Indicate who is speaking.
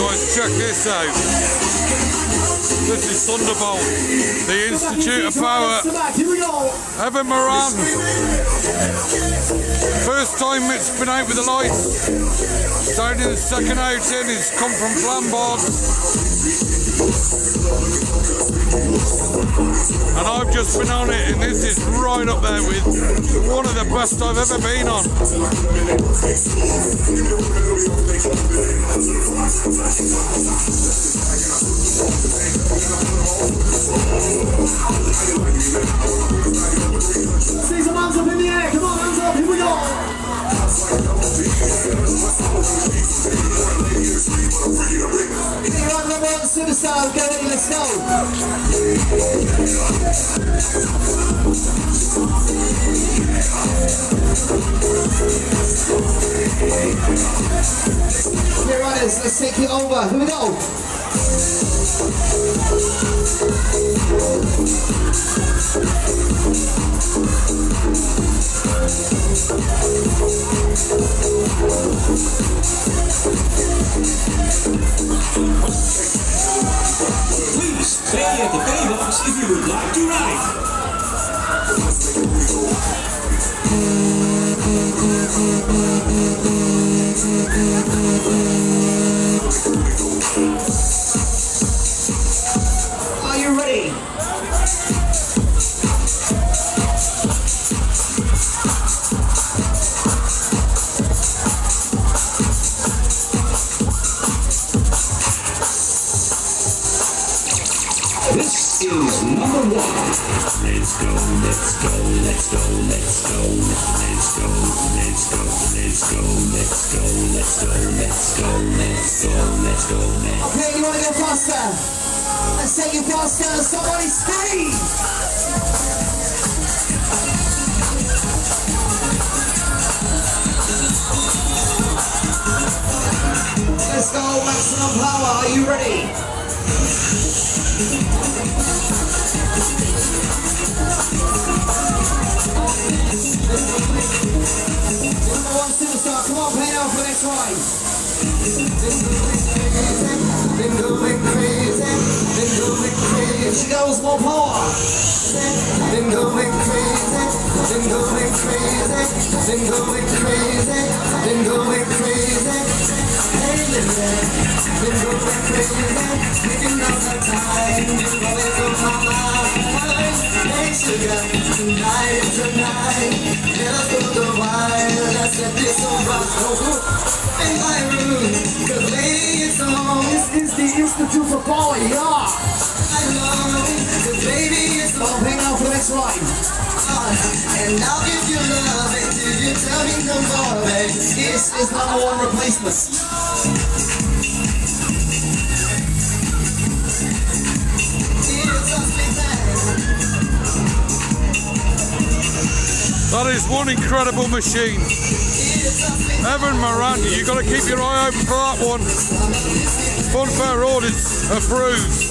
Speaker 1: guys, check this out. This is Thunderbolt, the Institute of Power. Evesham Moran. First time it's been out with the lights. Starting the second outing, it's come from Flambards. And I've just been on it, and this is right up there with one of the best I've ever been on.
Speaker 2: See some hands up in the air, come on, hands up, here we go! Moran Jnr Superstar, get ready, let's go! Okay, riders, let's take it over, here we go!
Speaker 3: Please stay at the Flambards if you would like to ride.
Speaker 2: Are you ready?
Speaker 3: This is number 1. Let's go, let's go, let's go, let's go, let's go, let's go, let's go, let's go, let's go, let's go, let's go, let's go, let's go.
Speaker 2: Okay, you wanna go faster? Let's take it faster, somebody scream! Let's go, maximum power, are you ready? Number 1 Superstar, come on, play now for the next ride. Been going crazy, been going crazy. She goes more power. Been going crazy, been going crazy, been going crazy, been going crazy. Hey, been going crazy, making all the time, always on my mind. Hey, sugar, tonight, let us go the wild. Let's set this over in my room, 'cause lady, it's on. This is the Institute for Power, yeah. I know, 'cause baby, it's on. Hang out for the next ride. And I'll give you love until you tell me no more, baby. This is number 1 replacement.
Speaker 1: That is one incredible machine. Evesham Moran, you've got to keep your eye open for that one. Fun fair orders approved.